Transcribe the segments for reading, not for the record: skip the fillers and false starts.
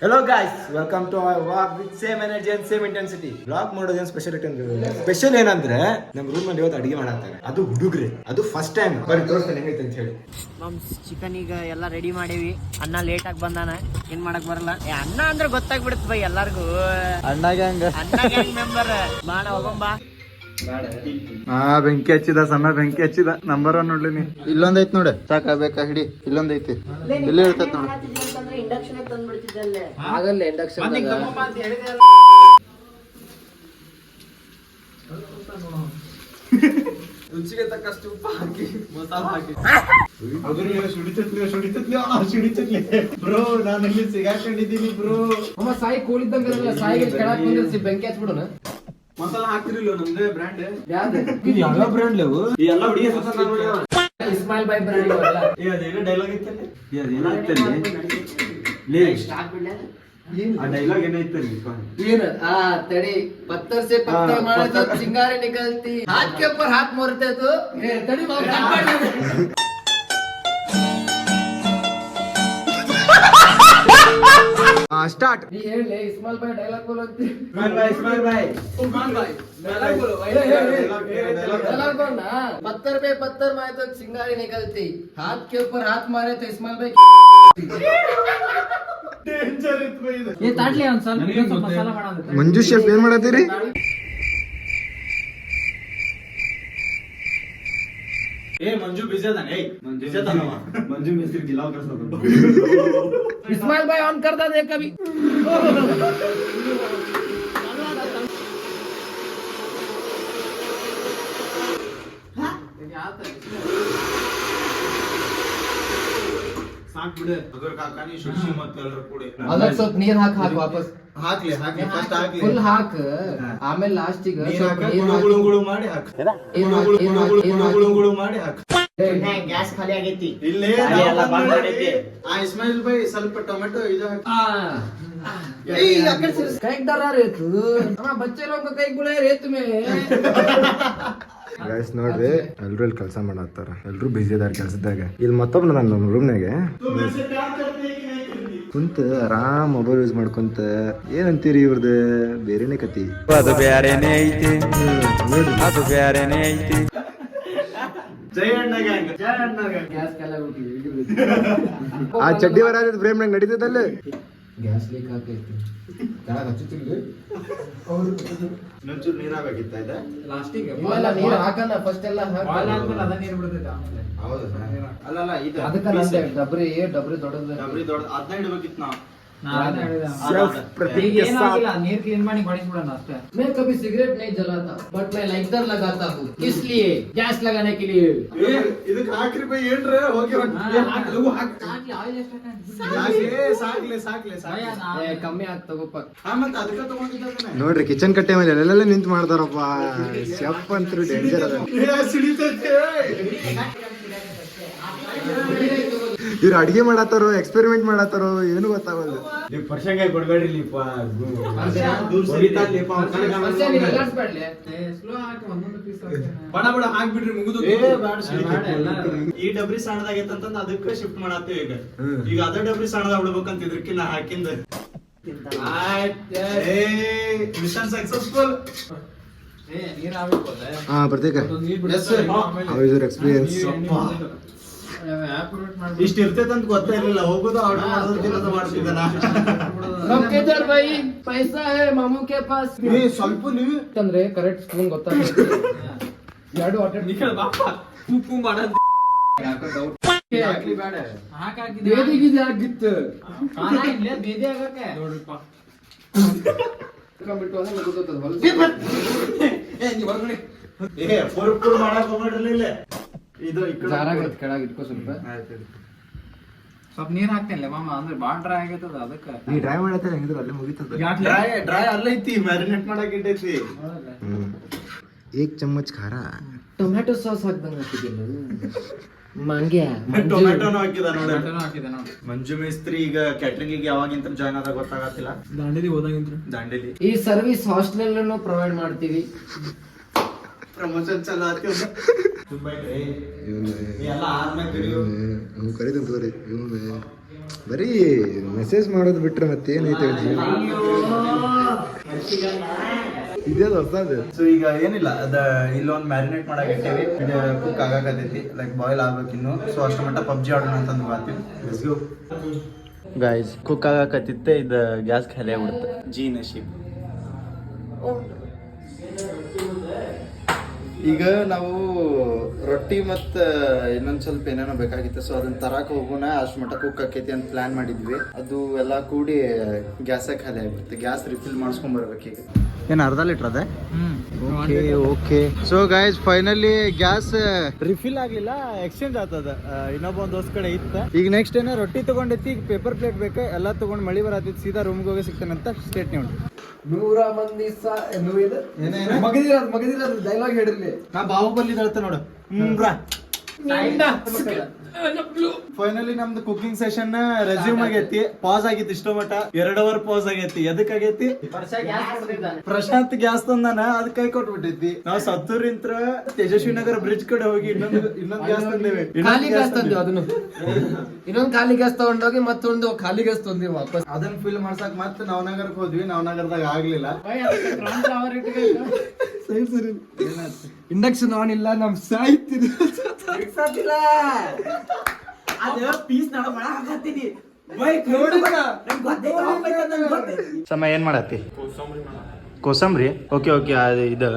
Hello guys, welcome to our walk with same energy and same intensity. Vlog ಮಾಡೋದೇನು speciality ಅಂದ್ರೆ special ಏನಂದ್ರೆ ನಮ್ಮ room ಅಲ್ಲಿ ಇವತ್ತು ಅಡಿಗೆ ಮಾಡಾತಾರೆ. ಅದು ಹುಡುಗ್ರೆ, ಅದು ಫಸ್ಟ್ ಟೈಮ್ ಬರೀ ತೋರಿಸ್ತಾನೆ ಹೆಂಗೈತೆ ಅಂತ ಹೇಳಿ. ಚಿಕನ್ ಈಗ ಎಲ್ಲ ರೆಡಿ ಮಾಡೇವಿ. ಅಣ್ಣ ಲೇಟ್ ಆಗಿ ಬಂದಾನ, ಏನ್ ಮಾಡಕ್ ಬರಲ್ಲ. ಅಣ್ಣ ಅಂದ್ರೆ ಗೊತ್ತಾಗ್ಬಿಡುತ್ತೆ ಬೈ ಎಲ್ಲಾರ್ಗು. ಅಣ್ಣ ಗ್ಯಾಂಗ್ ಮೆಂಬರ್ ಬಾಣ ಹೋಗಂಬಾ. ಬೆಂಕಿ ಹಚ್ಚಿದ ಸಣ್ಣ ಬೆಂಕಿ ಹಚ್ಚಿದ ನಂಬರ್ 1 ನೋಡ್ಲಿ. ಇಲ್ಲೊಂದೈತ್ ನೋಡ, ಸಾಕಾಗಬೇಕಾ ಹಿಡಿ. ಇಲ್ಲೊಂದೈತಿ, ಇಲ್ಲೇ ಇರ್ತೈತ್ ನೋಡ. ಇಂಡಕ್ಷನ್ ತಂದ್ಬಿಡ್ತಿದ್ದಲ್ಲೇ ಆಗಲ್ಲ. ಇಂಡಕ್ಷನ್ ರುಚಿಗೆ ತಕ್ಕಷ್ಟು ಉಪ್ಪು ಹಾಕಿ ಮಸಾಲ ಹಾಕಿ ಸುಡಿತತ್ಲಿ ಬ್ರೋ, ನಾನು ಇಲ್ಲಿ ಸಿಗಾಕೊಂಡಿದ್ದೀನಿ ಬ್ರೋ. ಅಮ್ಮ ಸಾಯಿ ಕೋಳಿದ್ದಂಗ ಸಾಯಿಗೆ ಕೆಳಕ್ ಬಂದಿರ್ಸಿ ಬೆಂಕಿ ಹಚ್ಬಿಡೋಣ. ಮಸಾಲ ಹಾಕ್ತಿರಿಲ್ಲ ನಮ್ದೇ ಬ್ರ್ಯಾಂಡ್. ಯಾವ್ದು ಇದು ಯಾವ ಬ್ರ್ಯಾಂಡ್ ಲೆವು ಈ ಎಲ್ಲ ಹುಡುಗಿ ಇಸ್ಮಾಯಿಲ್ ಬಾಯ್ ಬ್ರ್ಯಾಂಡ್ ಅಲ್ಲ. ಅದೇನೋ ಡೈಲಾಗ್ ಇತ್ತಲ್ಲಿ, ಅದೇನೋ ಇತ್ತಲ್ಲಿ ಸ್ಟಾರ್ಟ್ ಬಿಡ್ಲ. ಆ ಡೈಲಾಗ್ ಏನೈತಲ್ಲಿ ಏನು तड़ी पत्थर से पत्थर मारे तो चिंगारी निकलती, हाथ के ऊपर हाथ मोड़ते तो तड़ी ಸ್ಟಾರ್ಟ್. ನೀ ಹೇಳಿ ಇಸ್ಮಾಯಿಲ್ ಬಾಯ್ ಡೈಲಾಗ್ ಬೋಲೋ ಅಂತಿ. ಇಸ್ಮಾಯಿಲ್ ಬಾಯ್ ಡೈಲಾಗ್ ಬೋಲೋ. ಡೈಲಾಗ್ ಬೋಲ್ ನಾ. पत्थर पे पत्थर मारे तो चिंगारी निकलती, हाथ के ऊपर हाथ मारे तो इस्माइल भाई ಡೇಂಜರ್ ಇತ್ತು ಬೈ ಇದು. ये ताटली ಒಂದ್ ಸ್ವಲ್ಪ ಮಸಾಲ ಮಾಡೋದು. ಮಂಜು ಶೆಫ್ ಏನ್ ಮಾಡತ್ತೀರಿ? ಮಂಜು ಬಿಜಿ ಅದಾನೆ. ಮಂಜು ಮಿಸ್ತ್ರಿ ಗಿಲಾವ್ ಕರ್ಸೋದು. इस्माइल भाई ऑन कर दे कभी. ಸಾಕ್ ಬಿಡು. ಅದ್ರ ಕಾಕಾನಿ ಶುಶಿ ಮತ್ತೆ ಎಲ್ಲರೂ ಕೂಡಿ ಅದಕ್ಕೆ ಸ್ವಲ್ಪ ನೀರ್ ಹಾಕ್ ವಾಪಸ್ ಹಾಕ್ಲಿ ಫಸ್ಟ್ ಹಾಕ್ಲಿ. ಫುಲ್ ಹಾಕ್, ಆಮೇಲೆ ಲಾಸ್ಟ್ ಗೆ ಗುಳು ಮಾಡಿ ಹಾಕ್. ಗುಳು ಮಾಡಿ ಹಾಕ್. ಗ್ಯಾಸ್ ಖಾಲಿ ಆಗೈತಿ. ಇಲ್ಲೇ ಎಲ್ಲ ಬಂದ್ ಮಾಡೈತಿ. ಇಸ್ಮಾಯಿಲ್ ಭಾಯ್ ಸ್ವಲ್ಪ ಟೊಮೆಟೊ ಇದು ಹಾಕಿ. कई डरा रहे तू, हमारे बच्चे लोग को कई बुलाए रहे तुम्हें. ಗೈಸ್ ನೋಡ್ರಿ, ಎಲ್ರು ಇಲ್ಲಿ ಕೆಲಸ ಮಾಡತ್ತಾರ, ಎಲ್ರು ಬಿಸಿ ಅದಾರ ಕೆಲ್ಸದಾಗ. ಇಲ್ಲಿ ಮತ್ತೊಬ್ಬ ನನ್ನ ರೂಮ್ನಾಗೆ ಕುಂತ ಆರಾಮ್ ಮೊಬೈಲ್ ಯೂಸ್ ಮಾಡ್ಕೊಂತ ಏನಂತೀರಿ ಇವ್ರದ್ದು ಬೇರೆನೆ ಕತಿ. ಅದು ಬ್ಯಾರೇನೆ ಐತಿ, ಅದು ಬ್ಯಾರೇನೆ ಐತಿ. ಜೈ ಅಣ್ಣ ಗ್ಯಾಂಗ್. गैस कला ಆ ಚಡ್ಡಿ ಬರಾದ ಫ್ರೇಮ್ನಾಗ ನಡೀತದಲ್ಲ. गैस लीक ಆಗೈತಿ. ಕೆಳಗೆ ಹಚ್ಚುತ್ತಿಲ್ಲ. ಇನ್ನೊಂಚೂರು ನೀರ್ ಹಾಕಬೇಕಿತ್ತ ಇದೆ ಲಾಸ್ಟಿಗೆ ಇಲ್ಲ, ನೀರು ಹಾಕಲ್ಲ. ಫಸ್ಟ್ ಎಲ್ಲ ಬಾಲ್ ಆದ್ಮೇಲೆ ಅದ ನೀರು ಬಿಡ್ತೈತೆ ಆಮೇಲೆ. ಹೌದಾ? ಅಲ್ಲಲ್ಲ ಇದು ಅದಕ್ಕೆ ಡಬ್ರಿ ದೊಡ್ಡದು. ಡಬ್ರಿ ದೊಡ್ಡ ಅದನ್ನ ಇಡ್ಬೇಕಿತ್ತು ನಾವು. ನಾನು ಹೇಳಿದೆ ಪ್ರತಿಜ್ಞೆ ಈಗ ಏನಾಗಿಲ್ಲ, ನೀರ್ ಕ್ಲೀನ್ ಮಾಡಿ ಹೊಡಿಸ್ಬಿಡೋಣ ಅಷ್ಟೇ. मैं कभी सिगरेट नहीं जलाता, बट मैं लाइटर लगाता हूँ. किस लिए? गैस लगाने के लिए. ಇದಕ್ಕೆ ಹಾಕ್ರಿ ಬೈ ಏನ್ರ ಹೋಗಿ ಲಗು ಹಾಕ್. ಸಾಕ್ಲೆ ಕಮ್ಮಿ ಆಗ್ ತಗೋಪ. ಮತ್ತೆ ಅದಕ್ಕೆ ತಗೊಂಡಿದ್ದ ನೋಡ್ರಿ, ಕಿಚನ್ ಕಟ್ಟೆ ಮೇಲೆ ಎಲ್ಲೆಲ್ಲ ನಿಂತು ಮಾಡ್ತಾರಪ್ಪ. ಶೆಫ್ ಅಂತೂ ಡೇಂಜರ್ ಅದ. ಇವ್ರು ಅಡಿಗೆ ಮಾಡತ್ತಾರೋ ಎಕ್ಸ್ಪೆರಿಮೆಂಟ್ ಮಾಡತ್ತಾರೋ ಏನು ಗೊತ್ತಾಗಲ್ಲ. ನೀವು ಪರ್ಸಂಗೆ ಕೊಡ್ಬೇಡ್ರಿ ಲಿಪ್ಪ. ಸ್ಲೋ ಹಾಕಿ ಒಂದೊಂದು ಪೀಸ್ ಹಾಕಿ. ಬಡ ಹಾಕ್ಬಿಡ್ರಿ ಮುಗಿದು. ಈ ಡಬ್ರಿ ಸಣ್ಣದಾಗೈತಂತಂದ ಅದಕ್ಕೆ ಶಿಫ್ಟ್ ಮಾಡತ್ತೇವೆ ಈಗ. ಈಗ ಅದ ಡಬ್ರಿ ಸಣ್ಣದಾಗ ಬಿಡ್ಬೇಕಂತ ಇದ್ರಕ್ಕೆ ನಾ ಹಾಕಿಂದ. Mission successful. ನೀರ್ ಆಗ್ಬೇಕು ಅದೇ. ಹಾ ಪ್ರತೀಕ, yes sir. How is your experience? ಇಷ್ಟ ಇರ್ತೈತಂತ ಗೊತ್ತೇ ಇರ್ಲಿಲ್ಲ. ಹೋಗೋದು ಆರ್ಡರ್ ಮಾಡೋದು ತಿನ್ನೋದು ಮಾಡ್ತಿದ್ದಾನ. किधर भाई पैसा है मामू के पास. ಸ್ವಲ್ಪ ನೀವು ಅಂದ್ರೆ ಕರೆಕ್ಟ್ ಸ್ಪೂನ್ ಗೊತ್ತಾಗುತ್ತೆ. ಎರಡು ಆರ್ಡರ್ ನಿಖಿಲ್ ಬಾಪ ಉಪ್ಪು ಮಾಡೋದು ಹಾಕ್ಲಿ ಬೇಡ. ಹಾಕಿದ್ರೆ ಬೇದಿಗಿದೆ ಆಗಿತ್ತು. ಖಾನ ಇಲ್ಲೇ ಬೇದಿ ಆಗಕ್ಕೆ ನೋಡ್ರಿಪ್ಪ. ಬಿಟ್ಟು ಅಂದ್ರೆ ಗೊತ್ತಾಗ್ತದೆ ಹೊಲಸು. ನೀ ಹೊರಗಡೆ ಪುರ್ ಮಾಡಕ್ ಹೋಗ್ಬಿಡ್ರಲಿಲ್ಲ. ಇದು ಜಾರಾಗತ್ತೆ, ಕೆಳಗೆ ಇಟ್ಕೋ ಸ್ವಲ್ಪ. ಸ್ವಲ್ಪ ನೀರ್ ಹಾಕ್ತೇನೆ ಮಾಮ, ಅಂದ್ರೆ ಬಾಳ್ ಡ್ರೈ ಆಗೈತದ ಅದಕ್ಕೆ. ನೀ ಡ್ರೈ ಮಾಡತ್ತೆ ಹೆಂಗಿದ್ರು ಅಲ್ಲೇ ಮುಗಿತದ. ಡ್ರೈ ಅಲ್ಲೈತಿ, ಮ್ಯಾರಿನೇಟ್ ಮಾಡಕ್ ಇಟ್ಟೈತಿ. एक चम्मच ಖಾರ, ಟೊಮ್ಯಾಟೊ ಸಾಸ್ ಹಾಕ್ದಂಗ ಹಾಕಿದ್ದೀನಿ. ಮಂಗ್ಯ ಟೊಮ್ಯಾಟೋನು ಹಾಕಿದ ನೋಡಿ. ಟೊಮ್ಯಾಟೋನು ಹಾಕಿದೆ ನೋಡಿ. ಮಂಜು ಮೇಸ್ತ್ರಿ ಈಗ ಕ್ಯಾಟ್ರಿಂಗ್ ಯಾವಾಗಿಂತ ಜಾಯ್ನ್ ಆದಾಗ ಗೊತ್ತಾಗತ್ತಿಲ್ಲ. ದಾಂಡೇಲಿ ಹೋದಾಗಿಂತ್ರ ದಾಂಡೇಲಿ ಈ ಸರ್ವಿಸ್ ಹಾಸ್ಟೆಲ್ ಪ್ರೊವೈಡ್ ಮಾಡ್ತೀವಿ. ಪ್ರಮೋಷನ್ ಚಲೋ ಆತಿ. ತುಂಬಾ ಎಲ್ಲ ಆದ್ಮೇಲೆ ಕರೀತಂತ ಬರೀ ಮೆಸೇಜ್ ಮಾಡೋದು ಬಿಟ್ರೆ ಮತ್ತೇನೈತೆ ಇದೇ ಹೊಸದು. ಸೊ ಈಗ ಏನಿಲ್ಲ ಅದ ಇಲ್ಲೊಂದು ಮ್ಯಾರಿನೇಟ್ ಮಾಡಕ್ ಇಟ್ಟೇವಿ. ಇದು ಕುಕ್ ಆಗಾಕತೈತಿ, ಲೈಕ್ ಬಾಯ್ಲ್ ಆಗ್ಬೇಕು ಇನ್ನು. ಸೊ ಅಷ್ಟ ಮಟ್ಟ ಪಬ್ಜಿ ಆಡೋಣ ಅಂತಂದು ಬರ್ತೀವಿ. ಗಾಯ್ಸ್ ಕುಕ್ ಆಗಾಕತ್ತಿತ್ತೆ, ಇದು ಗ್ಯಾಸ್ ಖಾಲಿ ಆಗ್ಬಿಡುತ್ತೆ. ಜಿ ನಶೀಬ್. ಈಗ ನಾವು ರೊಟ್ಟಿ ಮತ್ತು ಇನ್ನೊಂದು ಸ್ವಲ್ಪ ಏನೇನೋ ಬೇಕಾಗಿತ್ತು. ಸೊ ಅದನ್ನ ತರಕ್ಕೆ ಹೋಗೋಣ, ಅಷ್ಟು ಮಟ್ಟ ಕುಕ್ ಆಕೈತಿ ಅಂತ ಪ್ಲಾನ್ ಮಾಡಿದ್ವಿ. ಅದು ಎಲ್ಲ ಕೂಡಿ ಗ್ಯಾಸೇ ಖಾಲಿ ಆಗಿಬಿಡುತ್ತೆ. ಗ್ಯಾಸ್ ರಿಫಿಲ್ ಮಾಡಿಸ್ಕೊಂಡ್ ಬರ್ಬೇಕು. ಈಗ ಏನು ಅರ್ಧ ಲೀಟ್ರ್ ಅದೇ? Okay okay. So guys finally gas refill ಆಗ್ಲಿಲ್ಲ, ಎಕ್ಸ್ಚೇಂಜ್ ಆಗ್ತದ. ಇನ್ನೊಬ್ಬ ಒಂದು ಹೊಸ ಕಡೆ ಇತ್ತು. ಈಗ ನೆಕ್ಸ್ಟ್ ಏನೋ ರೊಟ್ಟಿ ತಗೊಂಡೈತಿ, ಈಗ ಪೇಪರ್ ಪ್ಲೇಟ್ ಬೇಕು. ಎಲ್ಲ ತಗೊಂಡು ಮಳಿ ಬರತ್ತೈತಿ, ಸೀದಾ ರೂಮ್ಗೆ ಹೋಗಿ ಸಿಗ್ತಾನಂತ ಸ್ಟೇಟ್ ನೀವು 100 ಮಂದಿ ಮಗದಿರೋದು ಡೈಲಾಗ್ ಹೇಳಿರ್ಲಿ. ನಾ ಬಾಹುಬಲಿ ಹೇಳ್ತೆ ನೋಡು. ಫೈನಲಿ ನಮ್ದು ಕುಕಿಂಗ್ ಸೆಷನ್ ರೆಸ್ಯೂಮ್ ಆಗೈತಿ. ಪಾಸ್ ಆಗಿತ್ತು ಇಷ್ಟೋ ಮಟ್ಟ 2 ಅವರ್ ಪಾಸ್ ಆಗೈತಿ. ಎದಕ್ ಆಗೈತಿ? ಪ್ರಶಾಂತ್ ಗ್ಯಾಸ್ ತಂದಾನ, ಅದ್ ಕೈ ಕೊಟ್ಬಿಟ್ಟೈತಿ. ನಾವ್ ಸತ್ತೂರಿಂತ್ರ ತೇಜಸ್ವಿ ನಗರ ಬ್ರಿಡ್ಜ್ ಕಡೆ ಹೋಗಿ ಇನ್ನೊಂದ್ ಗ್ಯಾಸ್ ತಂದೇವೆ. ಖಾಲಿ ಗ್ಯಾಸ್ ತಂದೇವು. ಅದನ್ನು ಇನ್ನೊಂದು ಖಾಲಿ ಗ್ಯಾಸ್ ತಗೊಂಡೋಗಿ ಮತ್ತೊಂದು ಖಾಲಿ ಗ್ಯಾಸ್ ತಂದೇವು ವಾಪಸ್. ಅದನ್ನ ಫಿಲ್ ಮಾಡ್ಸಕ್ ಮತ್ತೆ ನವನಗರಕ್ಕೆ ಹೋದ್ವಿ. ನವನಗರದಾಗ ಆಗ್ಲಿಲ್ಲ. ಇಂಡಕ್ಷನ್ ಆನ್ ಇಲ್ಲ, ನಮ್ ಸಾಯ್ತಿದ್ವಿ. ಸಮಯ ಏನ್ ಮಾಡತ್ತಿ? ಕೋಸಂಬರಿ. Okay okay. ಇದು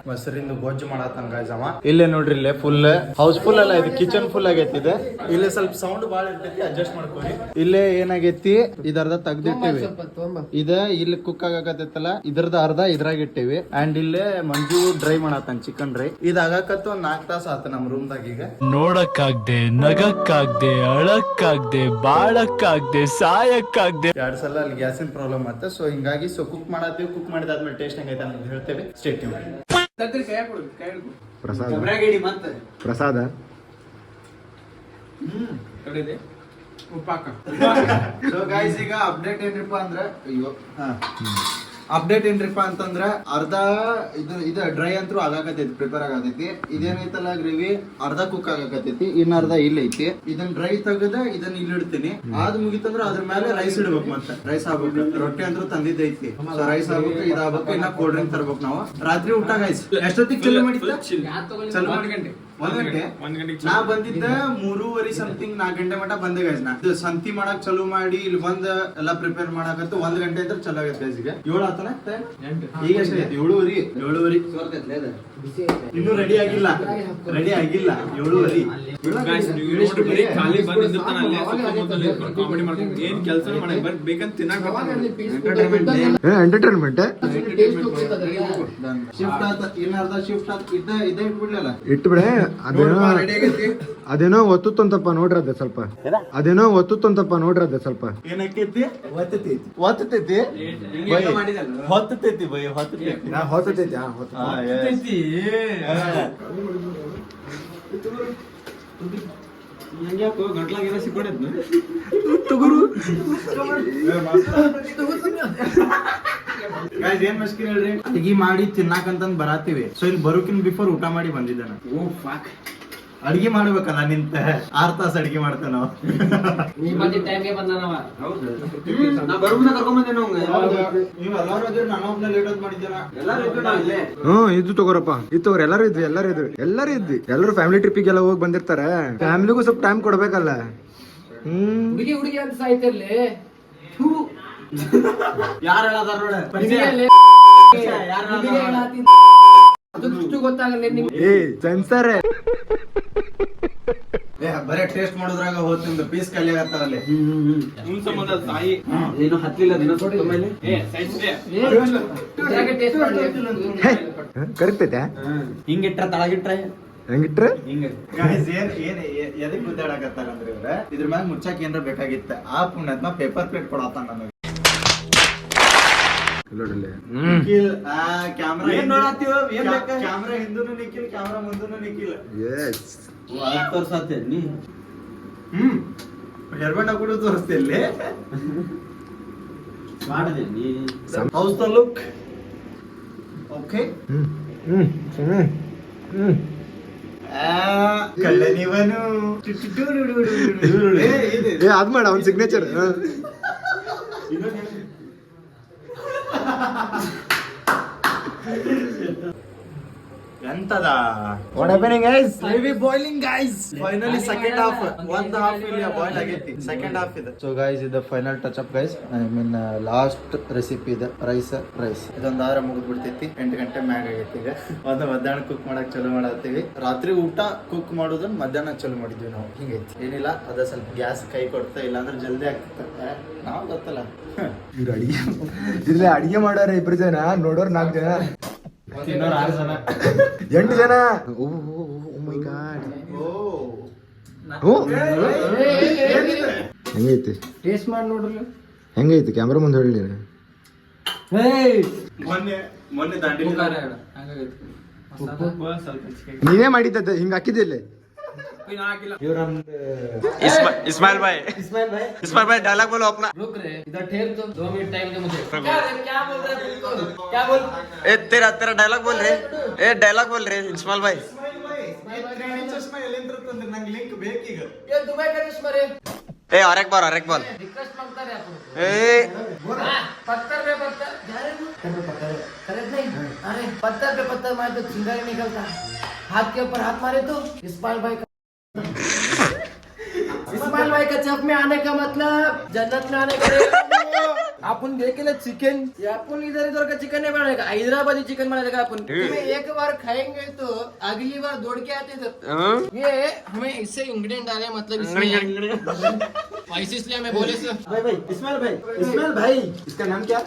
ಮೊಸರಿಂದ ಗೊಜ್ಜು ಮಾಡತ್ತಂಗ ಅವ. ಇಲ್ಲೇ ನೋಡ್ರಿ, ಇಲ್ಲೇ ಫುಲ್ ಹೌಸ್ ಫುಲ್ ಅಲ್ಲ, ಇದು ಕಿಚನ್ ಫುಲ್ ಆಗೈತಿ. ಇದು ಇಲ್ಲೇ ಸ್ವಲ್ಪ ಸೌಂಡ್ ಬಾಳ ಇರ್ತೈತಿ, ಅಡ್ಜಸ್ಟ್ ಮಾಡ್ಕೊಳ್ಳಿ. ಇಲ್ಲೇ ಏನಾಗೈತಿ, ಇದರ್ಧ ತೆಗ್ದಿಟ್ಟೇವಿ. ಇದ ಇಲ್ಲಿ ಕುಕ್ ಆಗಾಕತ್ತೈತಲ್ಲ, ಇದ್ರದ ಅರ್ಧ ಇದ್ರಾಗ ಇಟ್ಟೇವಿ. ಅಂಡ್ ಇಲ್ಲೇ ಮಂಜು ಡ್ರೈ ಮಾಡತ್ತಾನ, ಚಿಕನ್ ಡ್ರೈ. ಇದ್ ಆಗಾಕತ್ತು 4 ತಾಸ ಆತ ನಮ್ ರೂಮ್ದಾಗ. ಈಗ ನೋಡಕ್ಕಾಗ್ದೆ, ನಗಕ್ಕಾಗ್ದೆ, ಅಳಕ್ಕಾಗ್ದೆ, ಬಾಳಕ್ಕಾಗ್ದೆ, ಸಾಯಕ್ಕಾಗ್ದೆ. 2 ಸಲ ಅಲ್ಲಿ ಗ್ಯಾಸಿನ ಪ್ರಾಬ್ಲಮ್ ಆತ. ಸೊ ಹಿಂಗಾಗಿ ಕುಕ್ ಮಾಡತ್ತೀವಿ. ಕುಕ್ ಮಾಡಿದಾದ್ಮೇಲೆ ಟೇಸ್ಟ್ ಹೆಂಗೈತೆ ಅಂತ ಹೇಳ್ತೇವೆ. ಸ್ಟೇಟ್ ಪ್ರಸಾದ ಸೊ ಗೈಸ್ ಈಗ ಅಪ್ಡೇಟ್ ಏನ್ರಿಪ್ಪ ಅಂದ್ರೆ, ಅಪ್ಡೇಟ್ ಏನ್ರಿಪ್ಪ ಅಂತಂದ್ರ ಅರ್ಧ ಇದು ಡ್ರೈ ಅಂತೂ ಆಗಾಕತೈತಿ, ಪ್ರಿಪೇರ್ ಆಗತೈತಿ. ಇದೇನೈತಲ್ಲ ಗ್ರೇವಿ ಅರ್ಧ ಕುಕ್ ಆಗಾಕತೈತಿ, ಇನ್ನ ಅರ್ಧ ಇಲ್ಲ ಐತಿ. ಇದನ್ನ ಡ್ರೈ ತೆಗದ ಇದನ್ನ ಇಲ್ಲಿ ಇಡ್ತೀನಿ. ಅದ್ ಮುಗಿತಂದ್ರ ಅದ್ರ ಮೇಲೆ ರೈಸ್ ಇಡ್ಬೇಕು. ಮತ್ತೆ ರೈಸ್ ಆಗ್ಬೇಕು. ರೊಟ್ಟಿ ಅಂದ್ರೂ ತಂದಿದ್ದೈತಿ. ಸೊ ರೈಸ್ ಆಗ್ಬೇಕು, ಇದಾಗಬೇಕು. ಇನ್ನ ಕೋಲ್ಡ್ ಡ್ರಿಂಕ್ ತರ್ಬೇಕು ನಾವು. ರಾತ್ರಿ ಊಟ ಗೈಸ್ ಎಷ್ಟೊತ್ತಿಗೆ ಚಲೋ ಮಾಡಿದ್ದ? 1 ಗಂಟೆ. ನಾ ಬಂದಿದ್ದ 3:30 ಸಮಥಿಂಗ್, 4 ಗಂಟೆ ಮಟ ಬಂದೆ ಗೈಸ್. ನಾ ಸಂತಿ ಮಾಡಕ್ ಚಲೋ ಮಾಡಿ ಇಲ್ಲಿ ಬಂದ ಎಲ್ಲ ಪ್ರಿಪೇರ್ ಮಾಡಕತ್ತು 1 ಗಂಟೆ ಅಂತ ಚಲೋ ಆಗೈತೆ ಗೈಸ್. ಈಗ 7 ಆತನ ಈಗ ಎಷ್ಟೈತಿ? 7:30. ಇನ್ನೂ ರೆಡಿ ಆಗಿಲ್ಲ 7:30. ಎಂಟರ್ಟೈನ್ಮೆಂಟ್ ಶಿಫ್ಟ್ ಆತ. ಇನ್ನರ್ಧ ಶಿಫ್ಟ್ ಆತ. ಇದ್ದ ಇಟ್ಬಿಡ್ಲಲ್ಲ, ಇಟ್ಬಿಡೆ. ಅದೇನೋ ಒತ್ತುತ್ತಂತಪ್ಪ ನೋಡ್ರಿ, ಅದ ಸ್ವಲ್ಪ ಅದೇನೋ ಒತ್ತುತ್ತಂತಪ್ಪ ನೋಡ್ರಿ, ಅದ ಸ್ವಲ್ಪ ಏನಕ್ಕೈತಿ? ಒತ್ತತೈತಿ ಬೈ, ಹೊತ್ತತೈತಿ. ಏನ್ ಮಸ್ಕಿನ್ ಹೇಳ್ರಿ, ಅಡಿಗೆ ಮಾಡಿ ತಿನ್ನಾಕಂತಂದ್ ಬರಾತೀವಿ. ಸೊ ಇಲ್ಲಿ ಬರೋಕಿನ್ ಬಿಫೋರ್ ಊಟ ಮಾಡಿ ಬಂದಿದ್ದೆ ನಾನು. ಅಡಿಗೆ ಮಾಡ್ಬೇಕಲ್ಲ, ನಿಂತ 6 ತಾಸ ಅಡಿಗೆ ಮಾಡ್ತೇವೆ ನಾವು. ಇದು ತಗೋರಪ್ಪ, ಇದು ತಗೋರ. ಎಲ್ಲರೂ ಇದ್ವಿ. ಎಲ್ಲರೂ ಫ್ಯಾಮಿಲಿ ಟ್ರಿಪ್ಪಿಗೆಲ್ಲ ಹೋಗಿ ಬಂದಿರ್ತಾರ. ಫ್ಯಾಮಿಲಿಗೂ ಸ್ವಲ್ಪ ಟೈಮ್ ಕೊಡ್ಬೇಕಲ್ಲ. ಹುಡುಗಿ ಅಂತ ಸಾಯ್ತಿರ್ಲಿ. ಯಾರು ಹೇಳದಾರ ನೋಡ, ಗೊತ್ತಾಗಲ್ಲ ನಿಮ್ಗೆ. ಏ ಸೆನ್ಸರ್ ಬರೇ ಟೇಸ್ಟ್ ಮಾಡೋದ್ರಾಗ ಹೋಗ್ತಿಂದ ಪೀಸ್ ಖಾಲಿ ಆಗತ್ತಾವಲ್ಲಿ. ಕರೆಕ್ಟ್ ಐತೆ. ಹಿಂಗಿಟ್ರ ತಳಗಿಟ್ರ ಹೆಂಗಿಟ್ರೆ ಎದಕ್ ಗುದ್ದಾಡಕತ್ತಾರ ಅಂದ್ರೆ ಇವ್ರ ಇದ್ರ ಮ್ಯಾಗ ಮುಚ್ಚಾಕ್ ಏನ್ರ ಬೇಕಾಗಿತ್ತ. ಆ ಪುಣ್ಯತ್ನ ಪೇಪರ್ ಪ್ಲೇಟ್ ಕೊಡತ್ತಾನ ನನಗೆ. ಕ್ಯಾಮ್ರಾ ಹಿಂದೂನು ನಿಖಿಲ್, ಕ್ಯಾಮ್ರಾ ಮುಂದೂನು ನಿಖಿಲ್. ತೋರ್ಸತ್ತೇನಿ. ಹೆರ್ಬಣ್ಣ ಕೂಡ ತೋರಿಸ್ತಿಲ್ಲಿ. How's the look. ಓಕೆ. ಕಳ್ಳನಿವನು ಅದ್ ಮಾಡ ಅವ್ನ ಸಿಗ್ನೇಚರ್. ಎಂತದ what happening guys? Boiling guys. Finally second half ಒಂದ್ ಹಾಫ್ ಇಲ್ಲಿ ಬಾಯ್ಲ್ ಆಗೈತಿ, ಸೆಕೆಂಡ್ ಹಾಫ್ ಇದೆ. ಸೊ ಗೈಸ್ ಇದು final touch up guys. I mean last recipe ಇದೆ ರೈಸ್. ಇದೊಂದ್ ವಾರ ಮುಗಿದ್ ಬಿಡ್ತೈತಿ. 8 ಗಂಟೆ ಮ್ಯಾಗ ಆಗೈತಿ. ಈಗ ಒಂದು ಮಧ್ಯಾಹ್ನ ಕುಕ್ ಮಾಡಕ್ ಚಲೋ ಮಾಡತ್ತೀವಿ. ರಾತ್ರಿ ಊಟ ಕುಕ್ ಮಾಡೋದನ್ನ ಮಧ್ಯಾಹ್ನ ಚಲೋ ಮಾಡಿದ್ವಿ ನಾವು. ಹಿಂಗೈತಿ ಏನಿಲ್ಲ, ಅದ ಸ್ವಲ್ಪ ಗ್ಯಾಸ್ ಕೈ ಕೊಡ್ತಾ, ಇಲ್ಲಾಂದ್ರೆ ಜಲ್ದಿ ಆಗ್ತದೆ. ನಾವು ಗೊತ್ತಲ್ಲ ಇವ್ರು ಅಡಿಗೆ ಇಲ್ಲೇ ಅಡಿಗೆ ಮಾಡೋರ 2 ಜನ, ನೋಡೋರ್ 4 ಜನ, 6 ಜನ. 8 ಜನ. ಓ ಮೈ ಗಾಡ್. ಹೆಂಗೈತಿ ಟೇಸ್ಟ್ ಮಾಡಿ ನೋಡ್ರಿ. ಹೆಂಗೈತಿ? ಕ್ಯಾಮ್ರಾ ಮುಂದೆ ಹೇಳಿ. ಮೊನ್ನೆ ದಾಂಡಿ ನೀನೇ ಮಾಡಿದ್ದ ಹಿಂಗ ಹಾಕಿದ್ದಿಲ್ಲ. इस्माइल भाई डायलॉग बोलो अपना. रुक रे, इधर ठहर तो 2 मिनट टाइम दे मुझे. क्या बोल रहा है? क्या बोल? ए तेरा डायलॉग बोल रहे. ए डायलॉग बोल रहे इस्माइल भाई. ನಂಗೆ ಲಿಂಕ್ ಬೇಕೀಗ. ये दुबई का चश्मा रे. ए और एक बार रिक्वेस्ट मांगता रे अपन. ए पत्थर पे पत्थर. करे नहीं. अरे पत्थर पे पत्थर मारे तो चिंगारी निकलता. हाथ के ऊपर हाथ मारे तो इस्माइल भाई का चप में आने का मतलब जन्नत में आने का. आपण देखेल चिकन, आपण इधर का चिकन नहीं बनाएगा, हैदराबादी चिकन बनाएगा. अपन एक बार खाएंगे तो अगली बार दौड़ के आते थे. ये हमें इससे इंग्रेडिएंट डाले, मतलब इसमें स्पाइसी, इसलिए हमें बोले से भाई इस्माइल भाई इसका नाम क्या?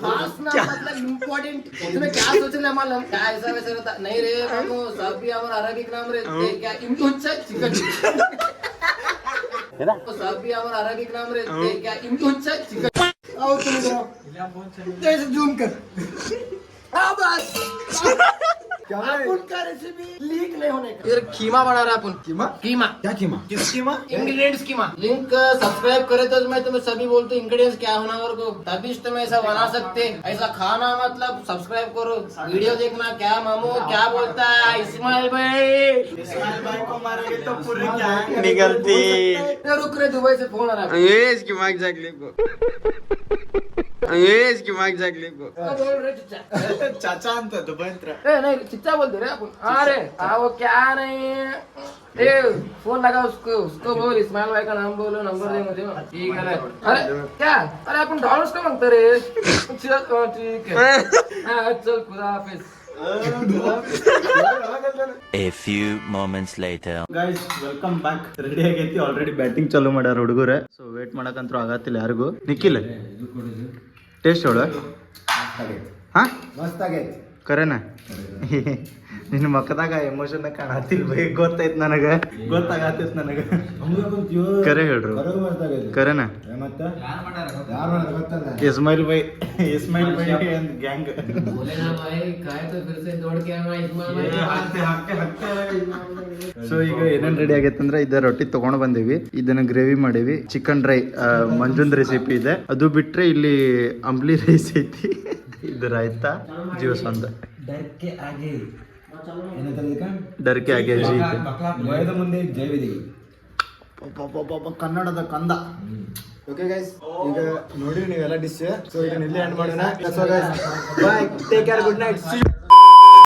खास नाम मतलब इम्पोर्टेंट. तुम्हें क्या सोच रहे मालूम? क्या ऐसा वैसा रहता नहीं रे मामू. सब भी हमारा अरबिक नाम रहते क्या इम्तुच्चा चिकन. सब भी हमारा अरबिक नाम रहते क्या इम्तुच्चा चिकन. आओ तुम इधर आओ. जैसे जूम कर. हाँ बस. अपन का रेसिपी लीक नहीं होने का. इधर कीमा बना रहा अपन. कीमा क्या कीमा? किस कीमा? इंग्रेडिएंट्स कीमा. लिंक सब्सक्राइब करे तो मैं तुम्हें सभी बोलते इंग्रेडिएंट्स क्या होना और को तभी तुम ऐसा बना सकते. ऐसा खाना मतलब सब्सक्राइब करो, वीडियो देखना. क्या मामू क्या बोलता है इस्माइल भाई को मारोगे तो पूरी गैंग निकलती. रुक रहे, दुबई से फोन आ रहा है. ये इसकी माइक जैक क्लिप को. ये इसकी माइक जैक क्लिप को. बोल रहे चिच्चा. चाचा ಅಂತ ದುಬೈ ಹತ್ರ. ए नहीं चिच्चा बोलते रहे अपन. अरे वो क्या नहीं. ए फोन लगा उसको बोल इस्माइल भाई का नाम बोलो, नंबर दे मुझे. ठीक है. अरे क्या? अरे अपन डॉलर्स का मांगते रे. ठीक है. चल खुदा हाफिज. A few moments later. Guys welcome back. Ready ಆಗೈತಿ ಆಲ್ರೆಡಿ. ಬ್ಯಾಟಿಂಗ್ ಚಾಲೂ ಮಾಡ್ಯಾರ ಹುಡುಗರೆ. ಸೊ ವೇಟ್ ಮಾಡಕಂತೂ ಆಗತ್ತಿಲ್ಲ ಯಾರಿಗೂ. ನಿಖಿಲ್ ಟೇಸ್ಟ್ ಹೇಳು. ಹಾ ಮಸ್ತ್ ಆಗೈತಿ. ಕರೆನಾ? ನಿನ್ನ ಮಕ್ಕದಾಗ ಎಮೋಷನ್ ಕಾಣತಿಲ್ ಬೈ. ಗೊತ್ತಾಯ್ತು ನನಗ, ಗೊತ್ತಾಗತ್ತೈತ್ ನನಗ. ಕರೆ ಹೇಳ್ರು. ಕರೆನಾ? ಇಸ್ಮಾಯಿಲ್ ಬೈ ಅಂಡ್ ಗ್ಯಾಂಗ್. बोले ना भाई खाए तो फिर से दौड़ के आना इस्माइल भाई. ಸೊ ಈಗ ಏನೇನ್ ರೆಡಿ ಆಗೈತಂದ್ರೆ ಇದ ರೊಟ್ಟಿ ತಗೊಂಡ್ ಬಂದೇವಿ. ಇದನ್ನ ಗ್ರೇವಿ ಮಾಡೇವಿ. ಚಿಕನ್ ಡ್ರೈ ಮಂಜುನ್ ರೆಸಿಪಿ ಇದೆ. ಅದು ಬಿಟ್ರೆ ಇಲ್ಲಿ ಅಂಬ್ಲಿ ರೈಸ್ ಐತಿ. ಇದು ರಾಯ್ತಾ ಜ್ಯೂಸ್ ಒಂದು. ಡರ್ಕೆ ಆಗಿ ಮುಂದೆ ಜೈವಿದೆ. ಕನ್ನಡದ ಕಂದ. ಓಕೆ ಗೈಸ್, ಈಗ ನೋಡಿರಿ ನೀವೆಲ್ಲ ಡಿಶ್. ಸೊ ಈಗ ಇಲ್ಲಿ ಎಂಡ್ ಮಾಡೋಣ. ಬಾಯ್, ಟೇಕ್ ಕೇರ್, ಗುಡ್ ನೈಟ್.